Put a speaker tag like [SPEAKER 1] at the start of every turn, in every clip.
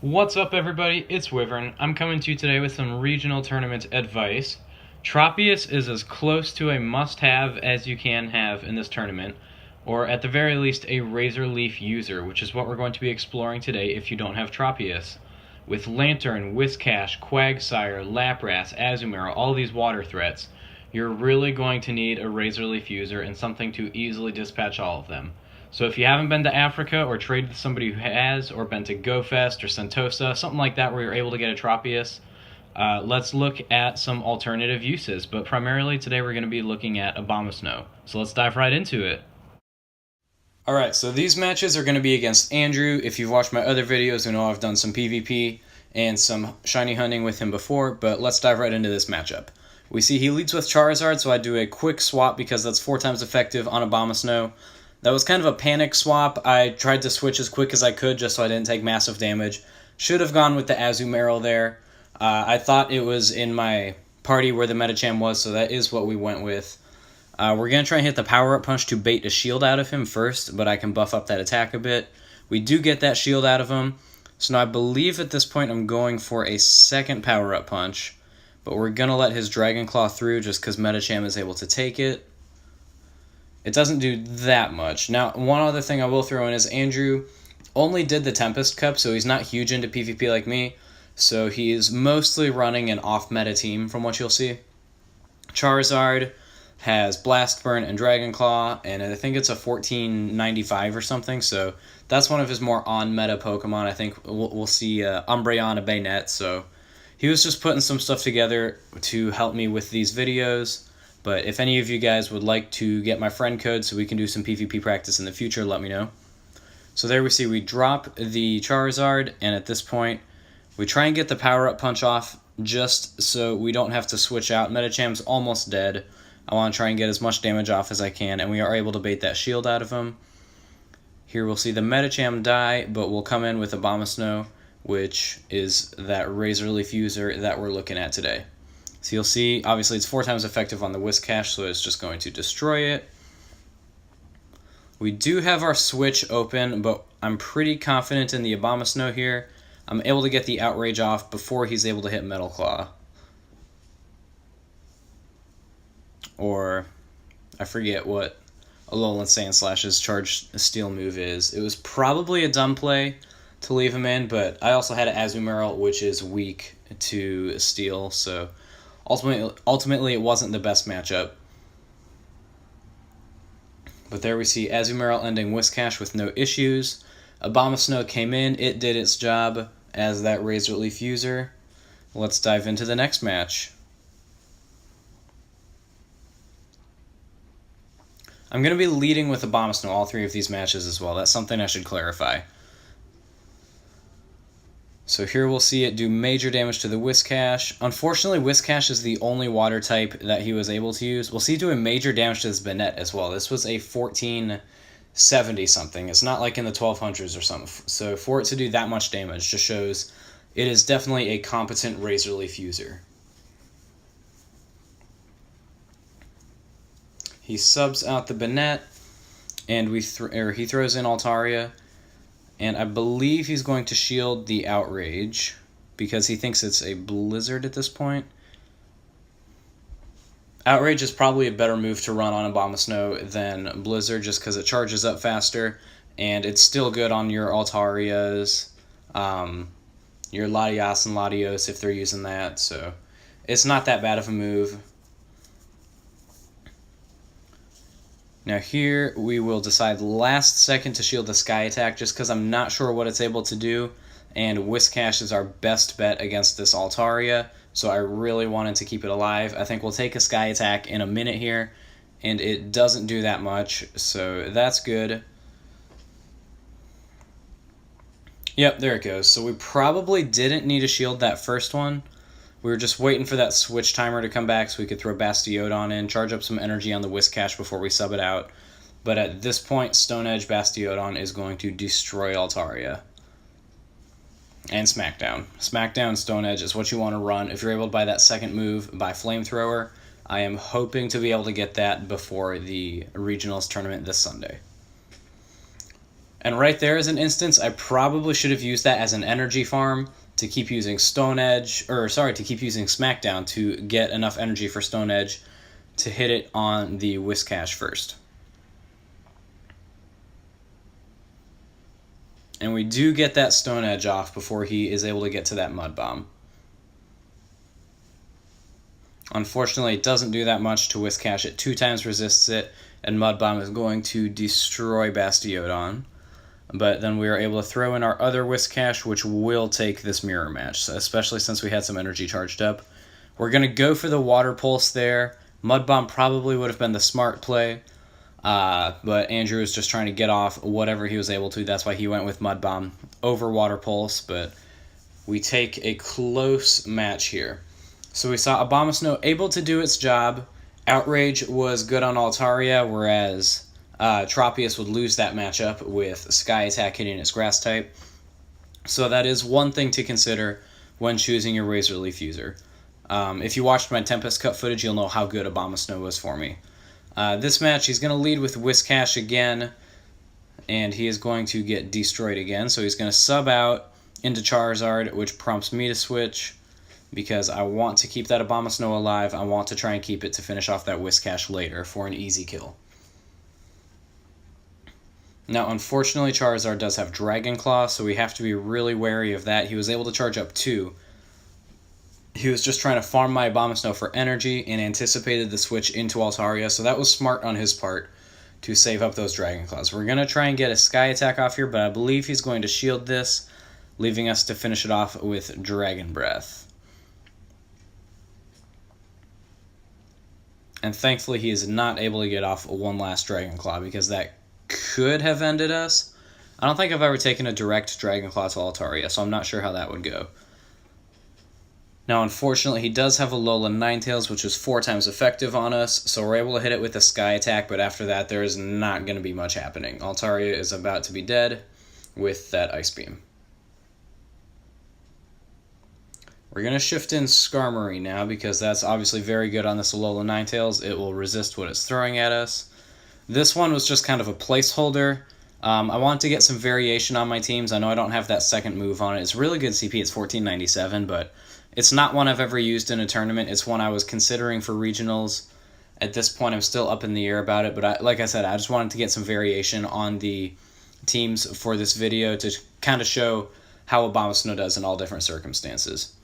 [SPEAKER 1] What's up, everybody? It's Wyvern. I'm coming to you today with some regional tournament advice. Tropius is as close to a must-have as you can have in this tournament, or at the very least a Razor Leaf user, which is what we're going to be exploring today if you don't have Tropius. With Lantern, Whiscash, Quagsire, Lapras, Azumarill, all these water threats, you're really going to need a Razor Leaf user and something to easily dispatch all of them. So if you haven't been to Africa or traded with somebody who has, or been to GoFest or Sentosa, something like that where you're able to get a Tropius, let's look at some alternative uses. But primarily today we're going to be looking at Abomasnow. So let's dive right into it. Alright, so these matches are going to be against Andrew. If you've watched my other videos, you know I've done some PvP and some shiny hunting with him before, but let's dive right into this matchup. We see he leads with Charizard, so I do a quick swap because that's 4 times effective on Abomasnow. That was kind of a panic swap. I tried to switch as quick as I could just so I didn't take massive damage. Should have gone with the Azumarill there. I thought it was in my party where the Medicham was, so that is what we went with. We're going to try and hit the power-up punch to bait a shield out of him first, but I can buff up that attack a bit. We do get that shield out of him, so now I believe at this point I'm going for a second power-up punch, but we're going to let his Dragon Claw through just because Medicham is able to take it. It doesn't do that much. Now, one other thing I will throw in is Andrew only did the Tempest Cup, so he's not huge into PvP like me, so he is mostly running an off-meta team from what you'll see. Charizard has Blast Burn and Dragon Claw, and I think it's a 1495 or something, so that's one of his more on-meta Pokemon. I think we'll see Umbreon, a Bayonet, so he was just putting some stuff together to help me with these videos. But if any of you guys would like to get my friend code so we can do some PvP practice in the future, let me know. So there we see we drop the Charizard, and at this point, we try and get the power-up punch off just so we don't have to switch out. Medicham's almost dead. I want to try and get as much damage off as I can, and we are able to bait that shield out of him. Here we'll see the Medicham die, but we'll come in with Abomasnow, which is that Razor Leaf user that we're looking at today. So you'll see, obviously it's 4 times effective on the Whiscash, so it's just going to destroy it. We do have our switch open, but I'm pretty confident in the Abomasnow here. I'm able to get the Outrage off before he's able to hit Metal Claw. Or, I forget what Alolan Sandslash's Charged Steel move is. It was probably a dumb play to leave him in, but I also had an Azumarill, which is weak to Steel, so ultimately, it wasn't the best matchup. But there we see Azumarill ending Whiscash with no issues. Abomasnow came in. It did its job as that Razor Leaf user. Let's dive into the next match. I'm going to be leading with Abomasnow all 3 of these matches as well. That's something I should clarify. So here we'll see it do major damage to the Whiscash. Unfortunately, Whiscash is the only water type that he was able to use. We'll see it doing major damage to this Bayonet as well. This was a 1470 something. It's not like in the 1200s or something. So for it to do that much damage just shows it is definitely a competent Razor Leaf user. He subs out the Bayonet, and he throws in Altaria. And I believe he's going to shield the Outrage because he thinks it's a Blizzard at this point. Outrage is probably a better move to run on Abomasnow than Blizzard just because it charges up faster, and it's still good on your Altarias, your Latias and Latios if they're using that, so it's not that bad of a move. Now here we will decide last second to shield the Sky Attack just because I'm not sure what it's able to do, and Whiscash is our best bet against this Altaria, so I really wanted to keep it alive. I think we'll take a Sky Attack in a minute here, and it doesn't do that much, so that's good. Yep, there it goes. So we probably didn't need to shield that first one. We were just waiting for that switch timer to come back so we could throw Bastiodon in, charge up some energy on the Whiscash before we sub it out. But at this point, Stone Edge Bastiodon is going to destroy Altaria. And Smackdown. Smackdown Stone Edge is what you want to run. If you're able to buy that second move by Flamethrower, I am hoping to be able to get that before the Regionals tournament this Sunday. And right there is an instance I probably should have used that as an energy farm to keep using to keep using Smackdown to get enough energy for Stone Edge to hit it on the Whiscash first. And we do get that Stone Edge off before he is able to get to that Mud Bomb. Unfortunately, it doesn't do that much to Whiscash. It 2 times resists it, and Mud Bomb is going to destroy Bastiodon. But then we are able to throw in our other Whiscash, which will take this mirror match, especially since we had some energy charged up. We're going to go for the Water Pulse there. Mud Bomb probably would have been the smart play, but Andrew was just trying to get off whatever he was able to. That's why he went with Mud Bomb over Water Pulse, but we take a close match here. So we saw Abomasnow able to do its job. Outrage was good on Altaria, whereas Tropius would lose that matchup with Sky Attack hitting its Grass type. So that is one thing to consider when choosing your Razor Leaf user. If you watched my Tempest Cut footage, you'll know how good Abomasnow was for me. This match, he's going to lead with Whiscash again, and he is going to get destroyed again. So he's going to sub out into Charizard, which prompts me to switch, because I want to keep that Abomasnow alive. I want to try and keep it to finish off that Whiscash later for an easy kill. Now, unfortunately, Charizard does have Dragon Claw, so we have to be really wary of that. He was able to charge up 2. He was just trying to farm my Abomasnow for energy and anticipated the switch into Altaria, so that was smart on his part to save up those Dragon Claws. We're going to try and get a Sky Attack off here, but I believe he's going to shield this, leaving us to finish it off with Dragon Breath. And thankfully he is not able to get off one last Dragon Claw, because that could have ended us. I don't think I've ever taken a direct Dragon Claw to Altaria, so I'm not sure how that would go. Now, unfortunately, he does have a Alola Ninetales, which is 4 times effective on us, so we're able to hit it with a Sky Attack, but after that, there is not going to be much happening. Altaria is about to be dead with that Ice Beam. We're going to shift in Skarmory now, because that's obviously very good on this Alola Ninetales. It will resist what it's throwing at us. This one was just kind of a placeholder. I want to get some variation on my teams. I know I don't have that second move on it. It's really good CP. It's 1497, but it's not one I've ever used in a tournament. It's one I was considering for regionals. At this point, I'm still up in the air about it, but like I said, I just wanted to get some variation on the teams for this video to kind of show how Abomasnow does in all different circumstances.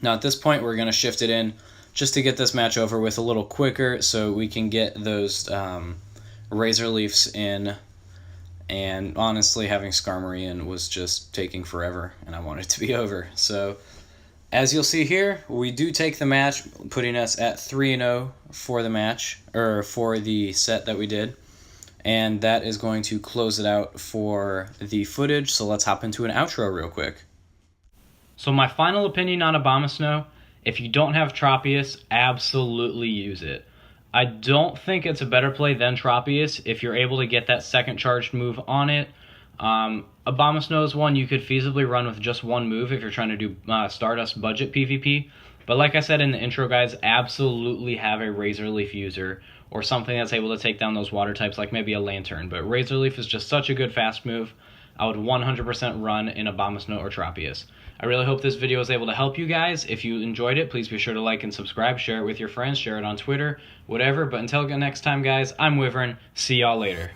[SPEAKER 1] Now, at this point, we're going to shift it in just to get this match over with a little quicker so we can get those Razor Leafs in. And honestly, having Skarmory in was just taking forever, and I want it to be over. So, as you'll see here, we do take the match, putting us at 3-0 for the match, or for the set that we did. And that is going to close it out for the footage, so let's hop into an outro real quick. So my final opinion on Abomasnow, if you don't have Tropius, absolutely use it. I don't think it's a better play than Tropius if you're able to get that second charged move on it. Abomasnow is one you could feasibly run with just one move if you're trying to do Stardust budget PvP. But like I said in the intro, guys, absolutely have a Razor Leaf user or something that's able to take down those water types, like maybe a Lantern. But Razor Leaf is just such a good fast move. I would 100% run in Abomasnow or Tropius. I really hope this video was able to help you guys. If you enjoyed it, please be sure to like and subscribe, share it with your friends, share it on Twitter, whatever. But until next time, guys, I'm Wyvern. See y'all later.